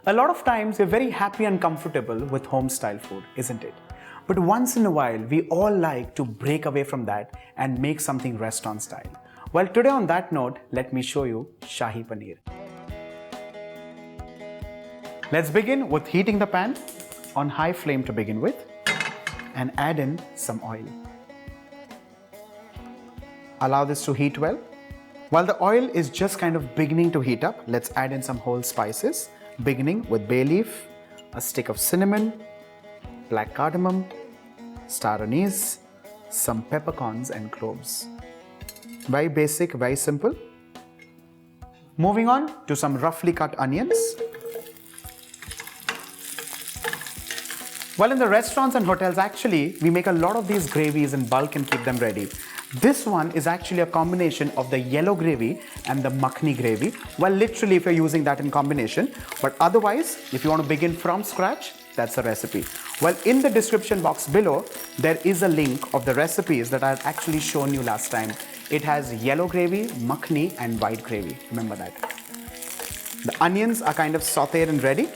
A lot of times we're very happy and comfortable with home style food, isn't it? But once in a while, we all like to break away from that and make something restaurant style. Well, today on that note, let me show you Shahi Paneer. Let's begin with heating the pan on high flame to begin with and add in some oil. Allow this to heat well. While the oil is just kind of beginning to heat up, let's add in some whole spices, beginning with bay leaf, a stick of cinnamon, black cardamom, star anise, some peppercorns and cloves. Very basic, very simple. Moving on to some roughly cut onions. Well, in the restaurants and hotels, actually, we make a lot of these gravies in bulk and keep them ready. This one is actually a combination of the yellow gravy and the makhani gravy. Well, literally, if you're using that in combination. But otherwise, if you want to begin from scratch, that's the recipe. Well, in the description box below, there is a link of the recipes that I've actually shown you last time. It has yellow gravy, makhani, and white gravy. Remember that. The onions are kind of sauteed and ready.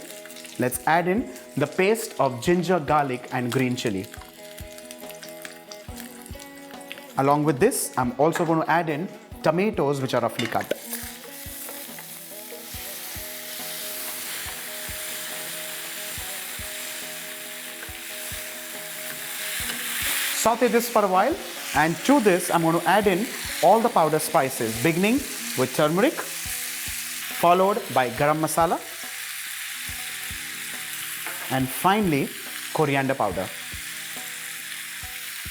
Let's add in the paste of ginger, garlic, and green chili. Along with this, I'm also going to add in tomatoes, which are roughly cut. Saute this for a while, and to this, I'm going to add in all the powder spices, beginning with turmeric, followed by garam masala, and finally, coriander powder.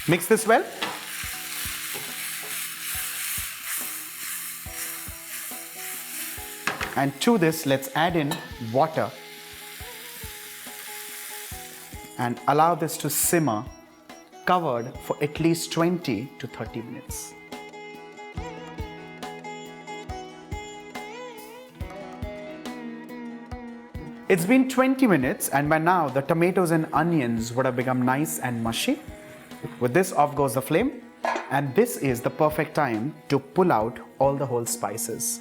Mix this well. And to this, let's add in water and allow this to simmer, covered for at least 20 to 30 minutes. It's been 20 minutes, and by now the tomatoes and onions would have become nice and mushy. With this, off goes the flame, and this is the perfect time to pull out all the whole spices.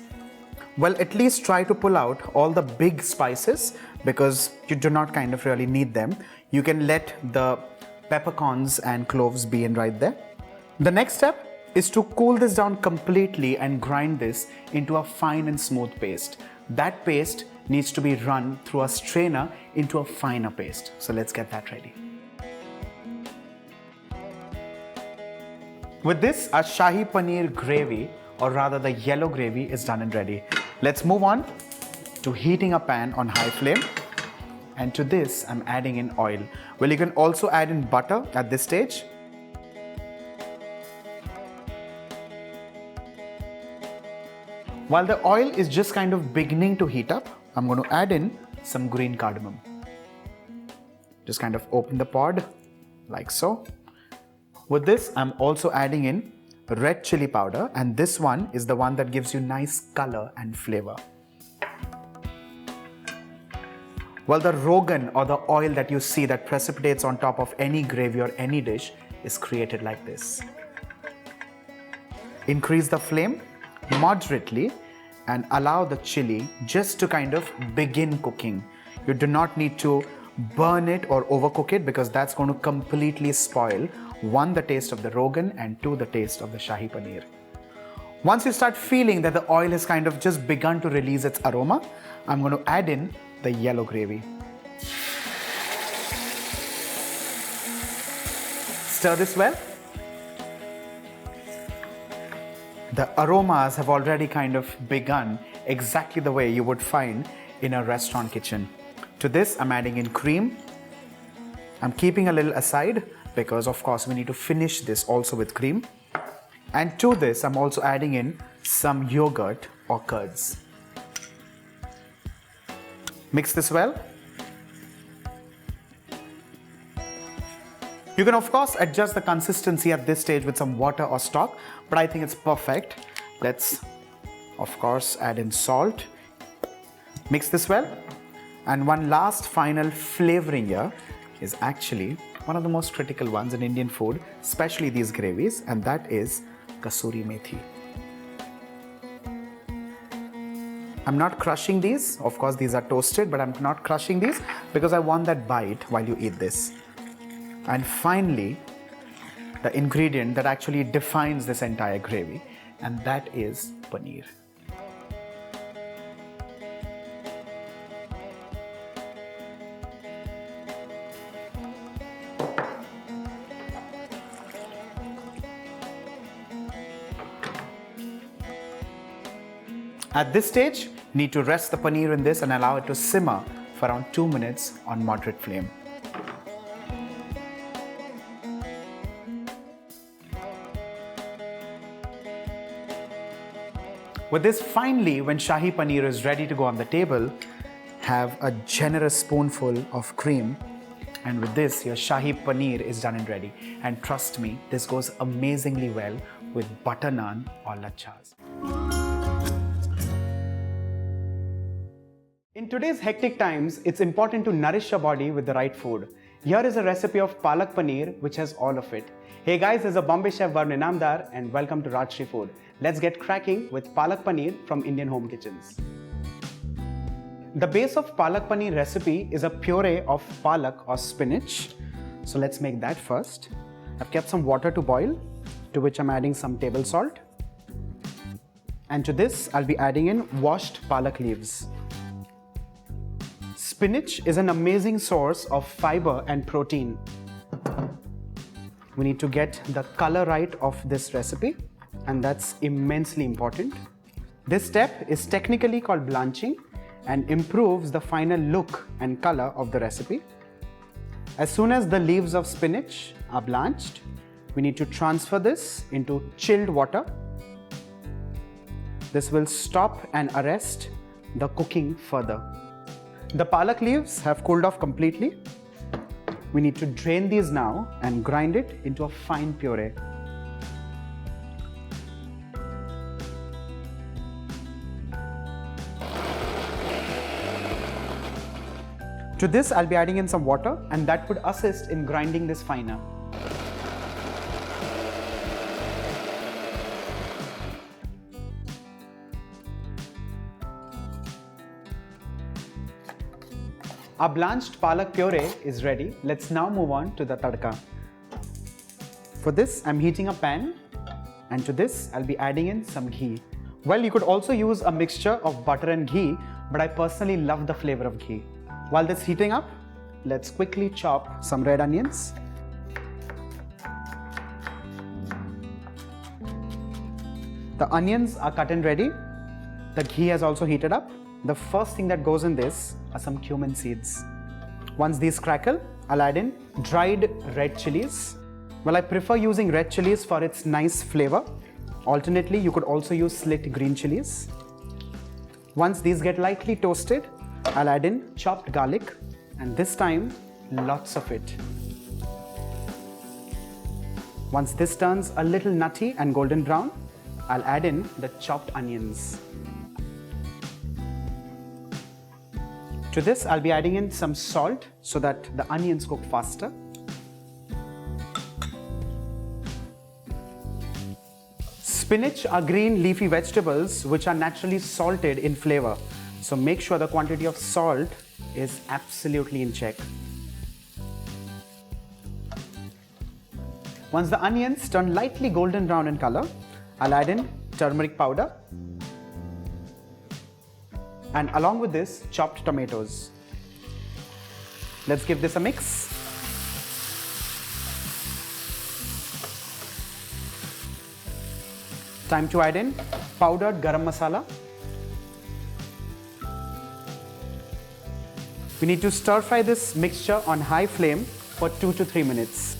Well, at least try to pull out all the big spices because you do not kind of really need them. You can let the peppercorns and cloves be in right there. The next step is to cool this down completely and grind this into a fine and smooth paste. That paste needs to be run through a strainer into a finer paste. So let's get that ready. With this, a Shahi Paneer gravy, or rather the yellow gravy, is done and ready. Let's move on to heating a pan on high flame. And to this, I'm adding in oil. Well, you can also add in butter at this stage. While the oil is just kind of beginning to heat up, I'm going to add in some green cardamom. Just kind of open the pod like so. With this, I'm also adding in red chili powder, and this one is the one that gives you nice color and flavor. Well, the rogan or the oil that you see that precipitates on top of any gravy or any dish is created like this. Increase the flame moderately and allow the chili just to kind of begin cooking. You do not need to burn it or overcook it because that's going to completely spoil, one, the taste of the rogan, and two, the taste of the Shahi Paneer. Once you start feeling that the oil has kind of just begun to release its aroma, I'm going to add in the yellow gravy. Stir this well. The aromas have already kind of begun exactly the way you would find in a restaurant kitchen. To this, I'm adding in cream. I'm keeping a little aside because of course we need to finish this also with cream. And to this, I'm also adding in some yogurt or curds. Mix this well. You can of course adjust the consistency at this stage with some water or stock, but I think it's perfect. Let's of course add in salt. Mix this well. And one last final flavoring here is actually one of the most critical ones in Indian food, especially these gravies, and that is kasuri methi. I'm not crushing these. Of course, these are toasted, but I'm not crushing these because I want that bite while you eat this. And finally, the ingredient that actually defines this entire gravy, and that is paneer. At this stage, need to rest the paneer in this and allow it to simmer for around 2 minutes on moderate flame. With this, finally, when Shahi Paneer is ready to go on the table, have a generous spoonful of cream, and with this, your Shahi Paneer is done and ready. And trust me, this goes amazingly well with butter naan or lachas. In today's hectic times, it's important to nourish your body with the right food. Here is a recipe of Palak Paneer which has all of it. Hey guys, this is a Bombay chef Varun Inamdar and welcome to Rajshri Food. Let's get cracking with Palak Paneer from Indian home kitchens. The base of Palak Paneer recipe is a puree of palak or spinach. So let's make that first. I've kept some water to boil, to which I'm adding some table salt. And to this, I'll be adding in washed palak leaves. Spinach is an amazing source of fiber and protein. We need to get the color right of this recipe, and that's immensely important. This step is technically called blanching and improves the final look and color of the recipe. As soon as the leaves of spinach are blanched, we need to transfer this into chilled water. This will stop and arrest the cooking further. The palak leaves have cooled off completely. We need to drain these now and grind it into a fine puree. To this, I'll be adding in some water, and that would assist in grinding this finer. Our blanched palak puree is ready. Let's now move on to the tadka. For this, I'm heating a pan, and to this, I'll be adding in some ghee. Well, you could also use a mixture of butter and ghee, but I personally love the flavor of ghee. While this heating up, let's quickly chop some red onions. The onions are cut and ready. The ghee has also heated up. The first thing that goes in this are some cumin seeds. Once these crackle, I'll add in dried red chilies. Well, I prefer using red chilies for its nice flavor. Alternately, you could also use slit green chilies. Once these get lightly toasted, I'll add in chopped garlic, and this time, lots of it. Once this turns a little nutty and golden brown, I'll add in the chopped onions. To this, I'll be adding in some salt so that the onions cook faster. Spinach are green leafy vegetables which are naturally salted in flavor. So make sure the quantity of salt is absolutely in check. Once the onions turn lightly golden brown in color, I'll add in turmeric powder. And along with this, chopped tomatoes. Let's give this a mix. Time to add in powdered garam masala. We need to stir fry this mixture on high flame for 2 to 3 minutes.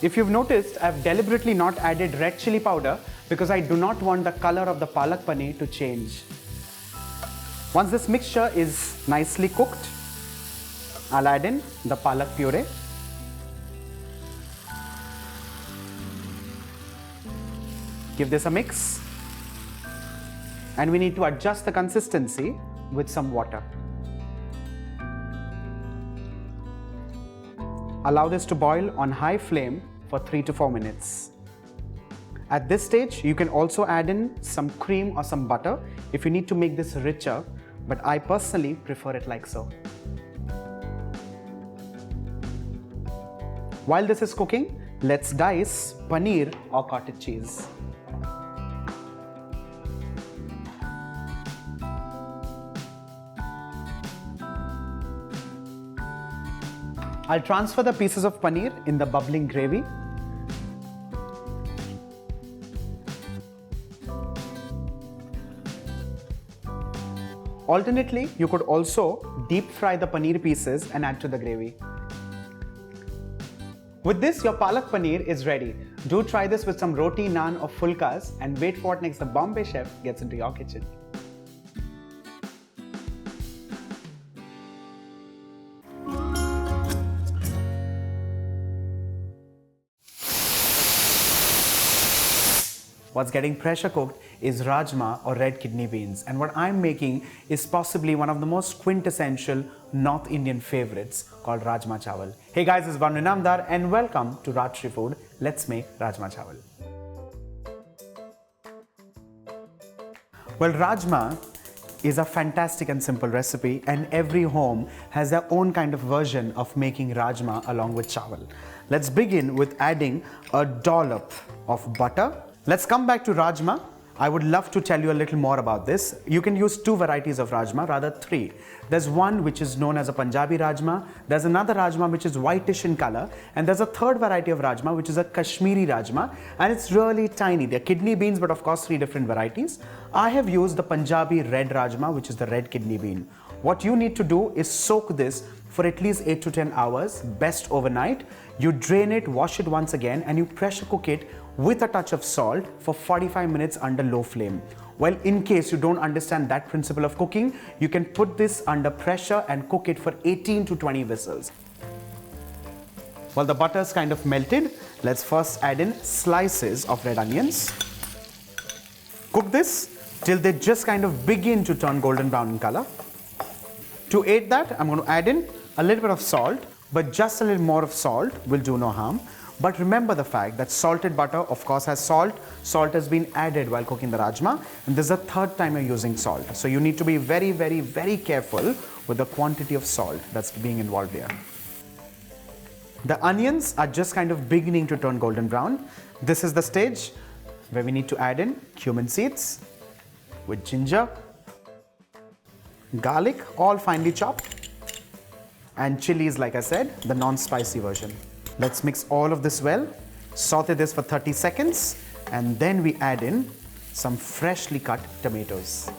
If you've noticed, I've deliberately not added red chili powder because I do not want the color of the palak paneer to change. Once this mixture is nicely cooked, I'll add in the palak puree. Give this a mix. And we need to adjust the consistency with some water. Allow this to boil on high flame for 3 to 4 minutes. At this stage, you can also add in some cream or some butter if you need to make this richer, but I personally prefer it like so. While this is cooking, let's dice paneer or cottage cheese. I'll transfer the pieces of paneer in the bubbling gravy. Alternately, you could also deep fry the paneer pieces and add to the gravy. With this, your Palak Paneer is ready. Do try this with some roti, naan or fulkas and wait for what next the Bombay chef gets into your kitchen. What's getting pressure cooked is rajma or red kidney beans, and what I'm making is possibly one of the most quintessential North Indian favorites called Rajma Chawal. Hey guys, it's Banu Namdar and welcome to Rajshri Food. Let's make Rajma Chawal. Well, rajma is a fantastic and simple recipe, and every home has their own kind of version of making rajma along with chawal. Let's begin with adding a dollop of butter. Let's come back to rajma. I would love to tell you a little more about this. You can use two varieties of rajma, rather three. There's one which is known as a Punjabi rajma, there's another rajma which is whitish in color, and there's a third variety of rajma which is a Kashmiri rajma, and it's really tiny. They're kidney beans, but of course three different varieties. I have used the Punjabi red rajma, which is the red kidney bean. What you need to do is soak this for at least 8 to 10 hours, best overnight. You drain it, wash it once again, and you pressure cook it with a touch of salt for 45 minutes under low flame. Well, in case you don't understand that principle of cooking, you can put this under pressure and cook it for 18 to 20 whistles. While the butter is kind of melted, let's first add in slices of red onions. Cook this till they just kind of begin to turn golden brown in color. To aid that, I'm going to add in a little bit of salt, but just a little more of salt will do no harm. But remember the fact that salted butter, of course, has salt. Salt has been added while cooking the rajma, and this is the third time you're using salt. So you need to be very, very, very careful with the quantity of salt that's being involved here. The onions are just kind of beginning to turn golden brown. This is the stage where we need to add in cumin seeds with ginger, garlic, all finely chopped, and chilies, like I said, the non-spicy version. Let's mix all of this well, saute this for 30 seconds, and then we add in some freshly cut tomatoes.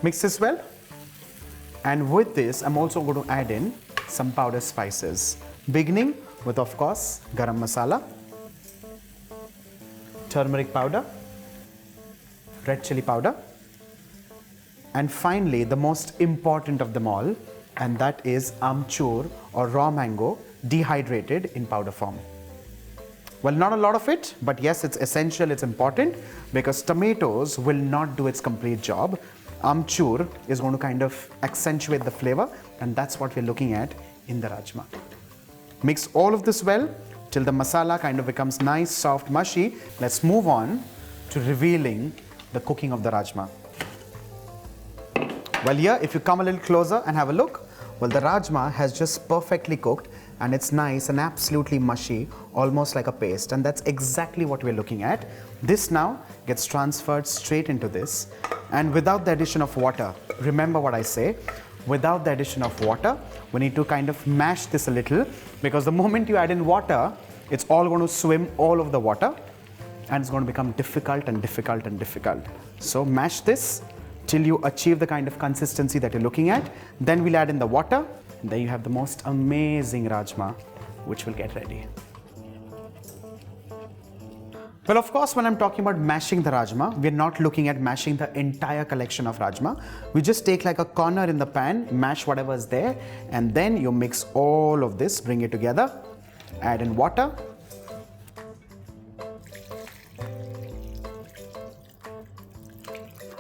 Mix this well, and with this I'm also going to add in some powder spices, beginning with, of course, garam masala, turmeric powder, red chili powder, and finally the most important of them all, and that is amchur or raw mango dehydrated in powder form. Well, not a lot of it, but yes, it's essential, it's important, because tomatoes will not do its complete job. Amchur is going to kind of accentuate the flavor, and that's what we're looking at in the rajma. Mix all of this well till the masala kind of becomes nice, soft, mushy. Let's move on to revealing the cooking of the rajma. Well, here, if you come a little closer and have a look, well, the rajma has just perfectly cooked, and it's nice and absolutely mushy, almost like a paste, and that's exactly what we're looking at. This now gets transferred straight into this, and without the addition of water, remember what I say, without the addition of water, we need to kind of mash this a little, because the moment you add in water, it's all going to swim all over the water, and it's going to become difficult and difficult and difficult. So mash this till you achieve the kind of consistency that you're looking at. Then we'll add in the water. Then you have the most amazing rajma, which will get ready. Well, of course, when I'm talking about mashing the rajma, we're not looking at mashing the entire collection of rajma. We just take like a corner in the pan, mash whatever is there, and then you mix all of this, bring it together, add in water.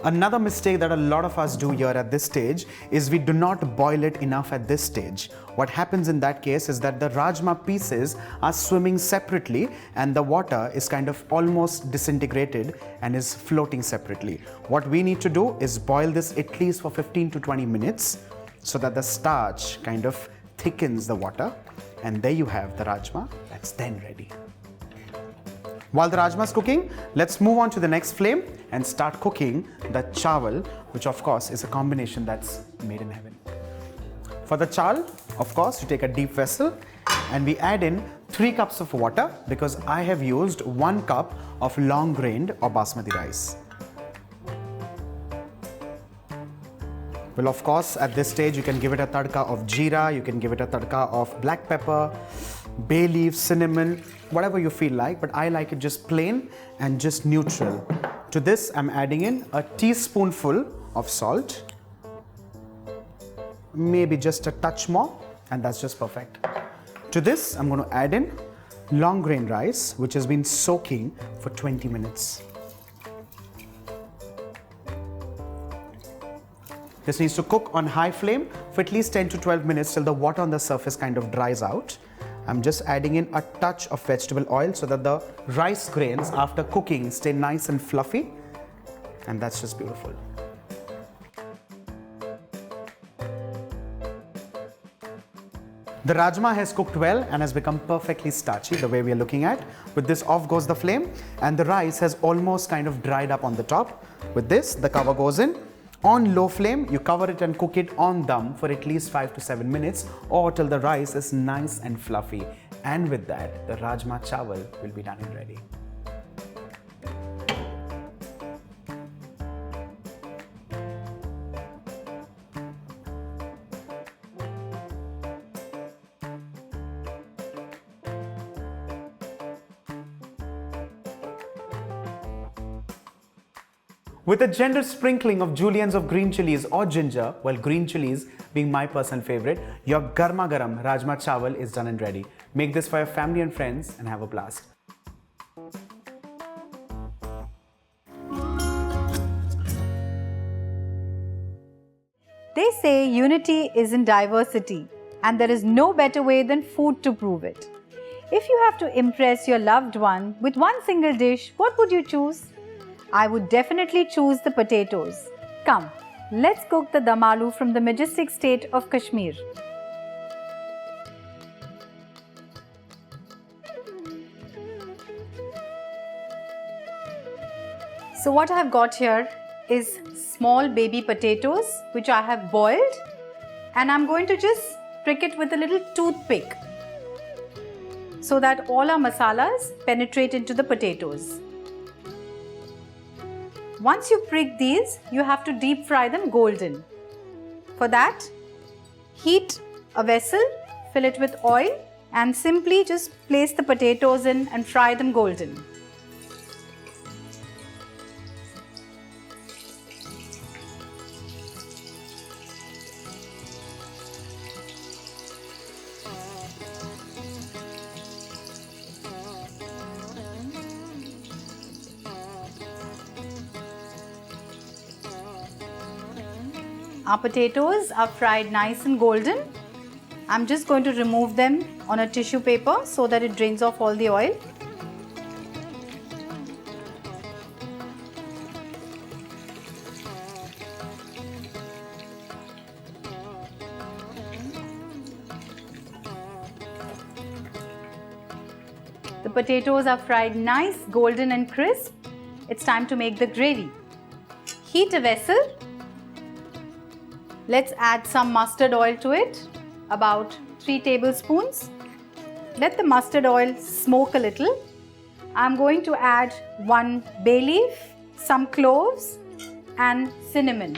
Another mistake that a lot of us do here at this stage is we do not boil it enough at this stage. What happens in that case is that the rajma pieces are swimming separately and the water is kind of almost disintegrated and is floating separately. What we need to do is boil this at least for 15 to 20 minutes so that the starch kind of thickens the water, and there you have the rajma that's then ready. While the rajma is cooking, let's move on to the next flame and start cooking the chawal, which of course is a combination that's made in heaven. For the chawal, of course, you take a deep vessel and we add in 3 cups of water because I have used 1 cup of long grained or basmati rice. Well, of course, at this stage you can give it a tadka of jeera, you can give it a tadka of black pepper, bay leaf, cinnamon, whatever you feel like, but I like it just plain and just neutral. To this, I'm adding in a teaspoonful of salt, maybe just a touch more, and that's just perfect. To this, I'm going to add in long grain rice, which has been soaking for 20 minutes. This needs to cook on high flame for at least 10 to 12 minutes till the water on the surface kind of dries out. I'm just adding in a touch of vegetable oil so that the rice grains after cooking stay nice and fluffy, and that's just beautiful. The rajma has cooked well and has become perfectly starchy the way we are looking at. With this, off goes the flame and the rice has almost kind of dried up on the top. With this, the cover goes in. On low flame, you cover it and cook it on dum for at least 5 to 7 minutes or till the rice is nice and fluffy. And with that, the Rajma Chawal will be done and ready. With a generous sprinkling of juliennes of green chilies or ginger, well, green chilies being my personal favorite, your garma garam Rajma Chawal is done and ready. Make this for your family and friends and have a blast. They say unity is in diversity, and there is no better way than food to prove it. If you have to impress your loved one with one single dish, what would you choose? I would definitely choose the potatoes. Come, let's cook the Dum Aloo from the majestic state of Kashmir. So what I have got here is small baby potatoes which I have boiled, and I'm going to just prick it with a little toothpick so that all our masalas penetrate into the potatoes. Once you prick these, you have to deep fry them golden. For that, heat a vessel, fill it with oil, and simply just place the potatoes in and fry them golden. Our potatoes are fried nice and golden. I'm just going to remove them on a tissue paper so that it drains off all the oil. The potatoes are fried nice, golden and crisp. It's time to make the gravy. Heat a vessel. Let's add some mustard oil to it, about 3 tablespoons. Let the mustard oil smoke a little. I'm going to add 1 bay leaf, some cloves and cinnamon.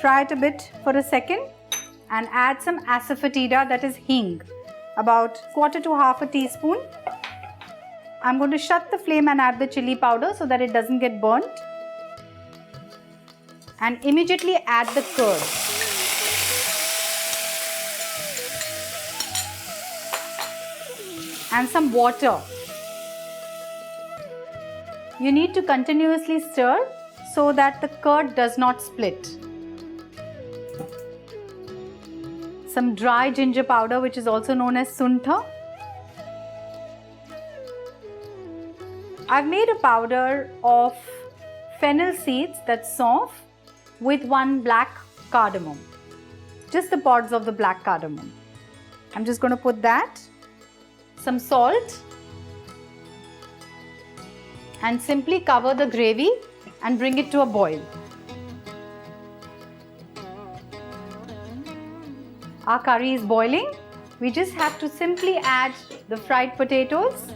Fry it a bit for a second and add some asafoetida, that is hing, about 1/4 to 1/2 teaspoon. I'm going to shut the flame and add the chili powder so that it doesn't get burnt. And immediately add the curd. And some water. You need to continuously stir so that the curd does not split. Some dry ginger powder, which is also known as suntha. I've made a powder of fennel seeds, that's saunf, with 1 black cardamom. Just the pods of the black cardamom. I'm just going to put that. Some salt. And simply cover the gravy and bring it to a boil. Our curry is boiling. We just have to simply add the fried potatoes.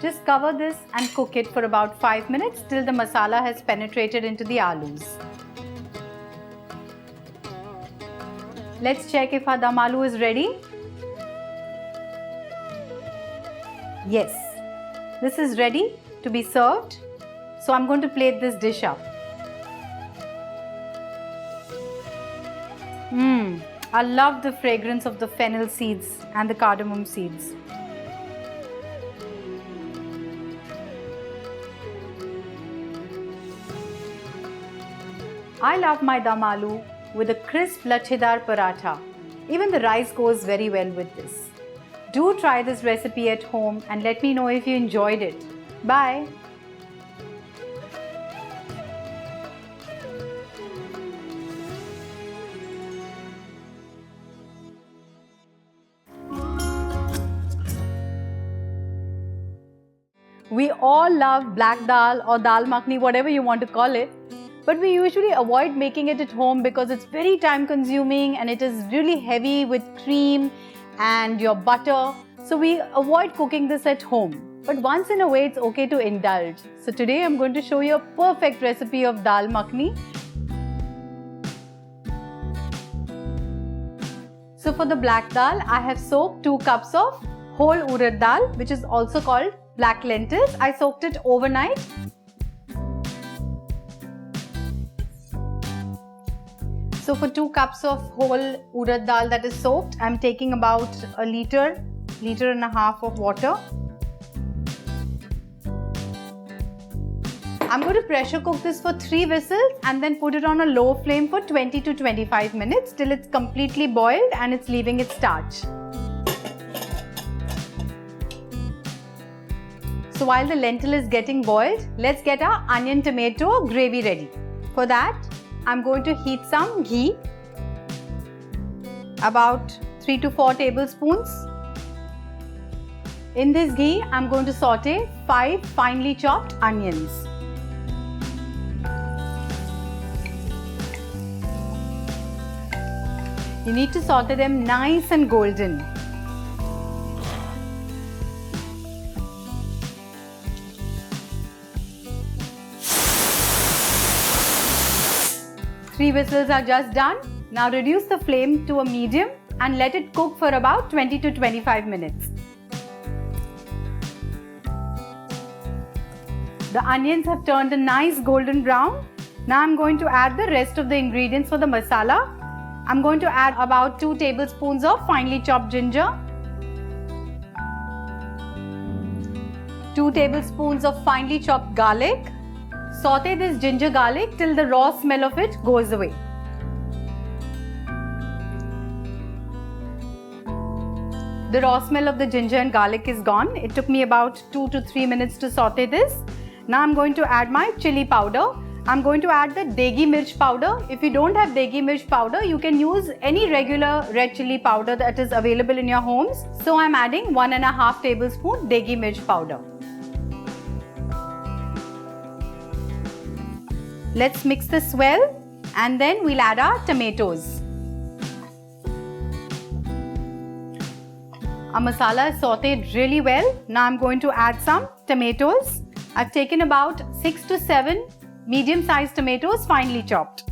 Just cover this and cook it for about 5 minutes till the masala has penetrated into the aloos. Let's check if our dum aloo is ready. Yes, this is ready to be served. So I'm going to plate this dish up. I love the fragrance of the fennel seeds and the cardamom seeds. I love my dum aloo with a crisp lachhedar paratha. Even the rice goes very well with this. Do try this recipe at home and let me know if you enjoyed it. Bye. We all love black dal or dal makhani, whatever you want to call it. But we usually avoid making it at home because it's very time consuming and it is really heavy with cream and your butter. So we avoid cooking this at home. But once in a way, it's okay to indulge. So today I'm going to show you a perfect recipe of dal makhani. So for the black dal, I have soaked 2 cups of whole urad dal, which is also called black lentils. I soaked it overnight. So for 2 cups of whole urad dal that is soaked, I'm taking about a liter and a half of water. I'm going to pressure cook this for 3 whistles and then put it on a low flame for 20 to 25 minutes till it's completely boiled and it's leaving its starch. So while the lentil is getting boiled, let's get our onion tomato gravy ready. For that, I'm going to heat some ghee, about 3 to 4 tablespoons. In this ghee, I'm going to saute 5 finely chopped onions. You need to saute them nice and golden. Three whistles are just done. Now reduce the flame to a medium and let it cook for about 20 to 25 minutes. The onions have turned a nice golden brown. Now I'm going to add the rest of the ingredients for the masala. I'm going to add about 2 tablespoons of finely chopped ginger, 2 tablespoons of finely chopped garlic. Saute this ginger garlic till the raw smell of it goes away. The raw smell of the ginger and garlic is gone. It took me about 2 to 3 minutes to saute this. Now I'm going to add my chili powder. I'm going to add the degi mirch powder. If you don't have degi mirch powder, you can use any regular red chili powder that is available in your homes. So I'm adding 1.5 tablespoon degi mirch powder. Let's mix this well and then we'll add our tomatoes. Our masala is sauteed really well. Now I'm going to add some tomatoes. I've taken about 6 to 7 medium-sized tomatoes finely chopped.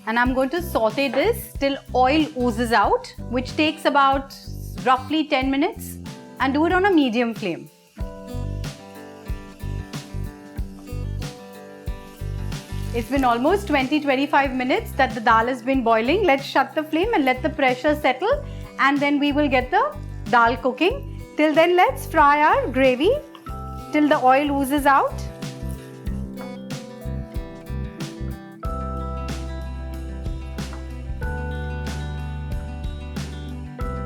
And I'm going to saute this till oil oozes out, which takes about roughly 10 minutes, and do it on a medium flame. It's been almost 20-25 minutes that the dal has been boiling. Let's shut the flame and let the pressure settle, and then we will get the dal cooking. Till then, let's fry our gravy till the oil oozes out.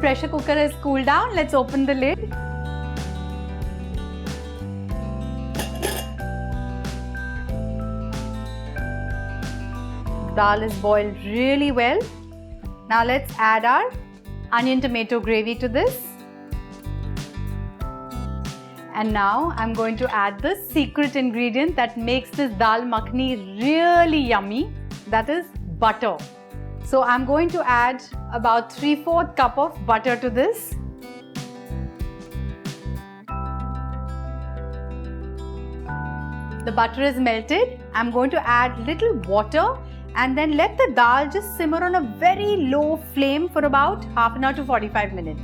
Pressure cooker has cooled down. Let's open the lid. Dal is boiled really well. Now let's add our onion tomato gravy to this. And now I'm going to add the secret ingredient that makes this dal makhani really yummy. That is butter. So I'm going to add about 3/4 cup of butter to this. The butter is melted. I'm going to add little water and then let the dal just simmer on a very low flame for about half an hour to 45 minutes.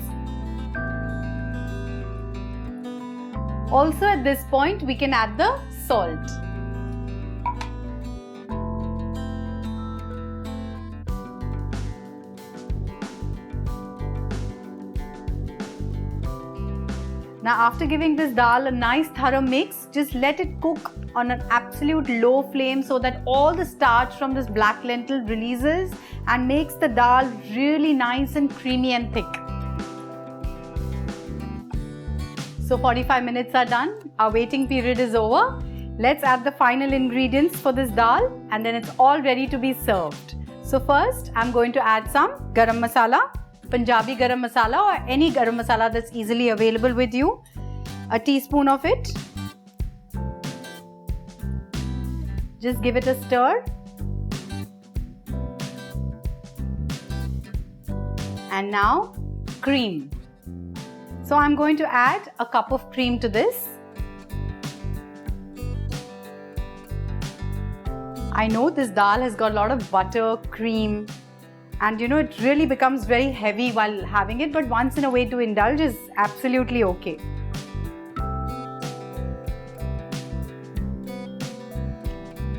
Also at this point we can add the salt. Now after giving this dal a nice thorough mix, just let it cook on an absolute low flame so that all the starch from this black lentil releases and makes the dal really nice and creamy and thick. So 45 minutes are done. Our waiting period is over. Let's add the final ingredients for this dal and then it's all ready to be served. So first I'm going to add some garam masala. Punjabi garam masala or any garam masala that's easily available with you. A teaspoon of it. Just give it a stir. And now cream. So I'm going to add a cup of cream to this. I know this dal has got a lot of butter, cream, and you know it really becomes very heavy while having it, but once in a way to indulge is absolutely okay.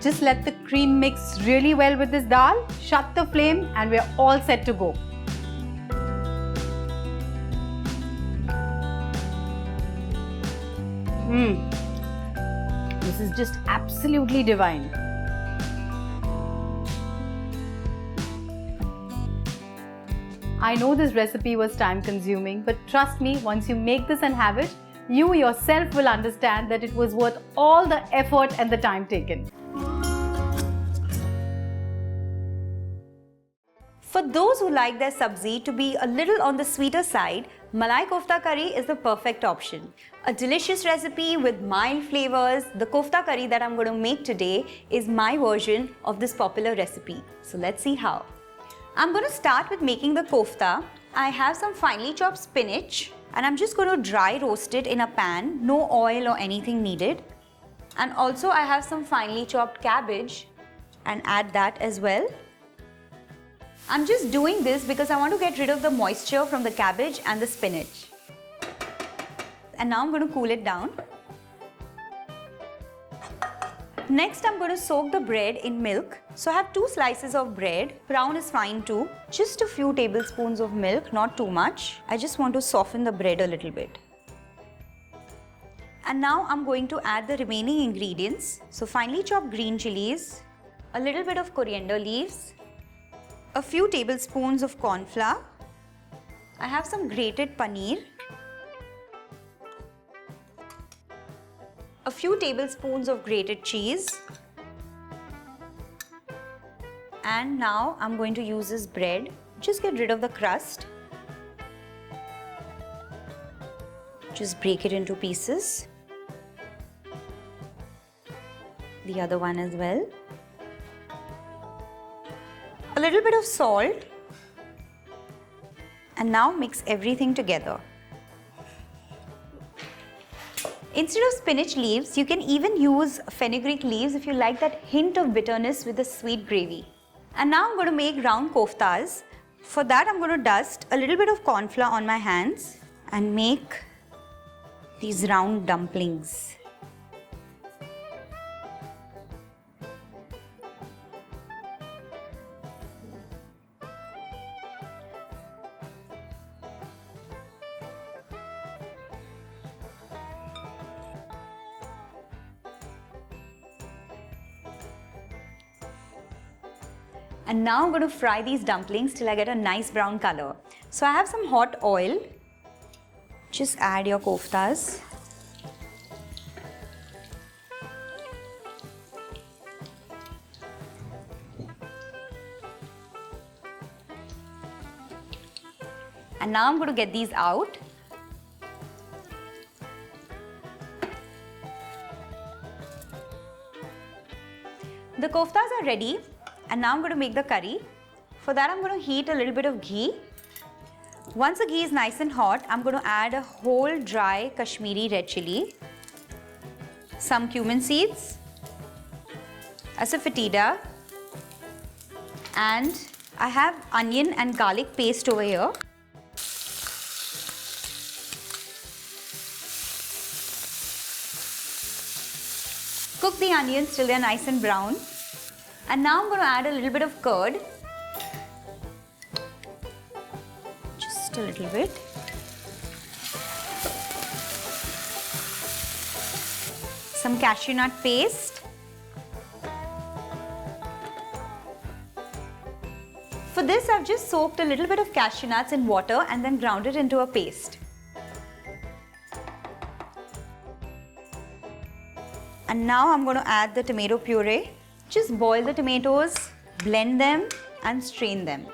Just let the cream mix really well with this dal, shut the flame and we're all set to go. This is just absolutely divine. I know this recipe was time consuming, but trust me, once you make this and have it, you yourself will understand that it was worth all the effort and the time taken. For those who like their sabzi to be a little on the sweeter side, Malai Kofta curry is the perfect option. A delicious recipe with mild flavors. The kofta curry that I'm going to make today is my version of this popular recipe. So let's see how. I'm going to start with making the kofta. I have some finely chopped spinach and I'm just going to dry roast it in a pan. No oil or anything needed. And also I have some finely chopped cabbage and add that as well. I'm just doing this because I want to get rid of the moisture from the cabbage and the spinach. And now I'm going to cool it down. Next, I'm going to soak the bread in milk. So I have 2 slices of bread. Brown is fine too. Just a few tablespoons of milk, not too much. I just want to soften the bread a little bit. And now I'm going to add the remaining ingredients. So finely chopped green chilies, a little bit of coriander leaves, a few tablespoons of corn flour. I have some grated paneer, a few tablespoons of grated cheese, and now I'm going to use this bread. Just get rid of the crust. Just break it into pieces. The other one as well. A little bit of salt, and now mix everything together. Instead of spinach leaves, you can even use fenugreek leaves if you like that hint of bitterness with the sweet gravy. And now I'm going to make round koftas. For that I'm going to dust a little bit of corn flour on my hands and make these round dumplings. And now I'm going to fry these dumplings till I get a nice brown color. So I have some hot oil. Just add your koftas. And now I'm going to get these out. The koftas are ready, and now I'm going to make the curry. For that, I'm going to heat a little bit of ghee. Once the ghee is nice and hot, I'm going to add a whole dry Kashmiri red chili, some cumin seeds, asafoetida, and I have onion and garlic paste over here. Cook the onions till they're nice and brown. And now I'm going to add a little bit of curd. Just a little bit. Some cashew nut paste. For this, I've just soaked a little bit of cashew nuts in water and then ground it into a paste. And now I'm going to add the tomato puree. Just boil the tomatoes, blend them and strain them.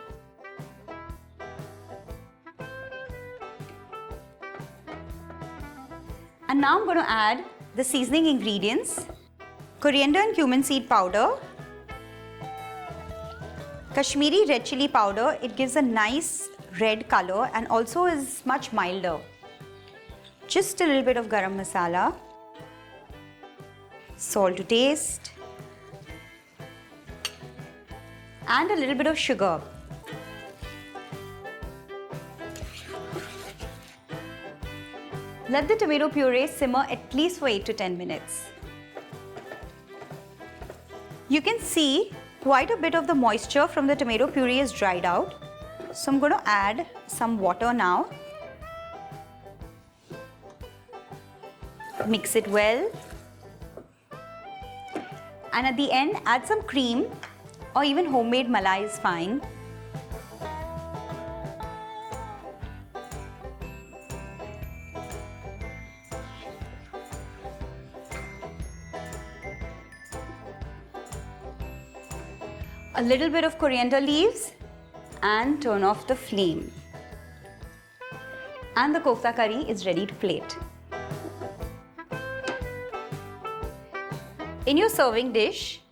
And now I'm going to add the seasoning ingredients. Coriander and cumin seed powder. Kashmiri red chili powder. It gives a nice red color and also is much milder. Just a little bit of garam masala. Salt to taste, and a little bit of sugar. Let the tomato puree simmer at least for 8 to 10 minutes. You can see quite a bit of the moisture from the tomato puree is dried out. So I'm going to add some water now. Mix it well. And at the end, add some cream or even homemade malai is fine. A little bit of coriander leaves and turn off the flame. And the kofta curry is ready to plate. In your serving dish,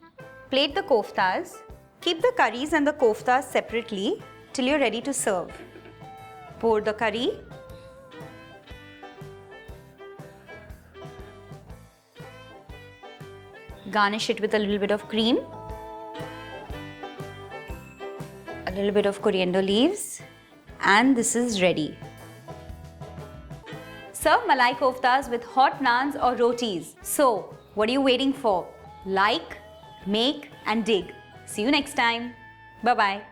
plate the koftas. Keep the curries and the koftas separately till you're ready to serve. Pour the curry. Garnish it with a little bit of cream. A little bit of coriander leaves. And this is ready. Serve malai koftas with hot naans or rotis. So, what are you waiting for? Like, make and dig. See you next time. Bye-bye.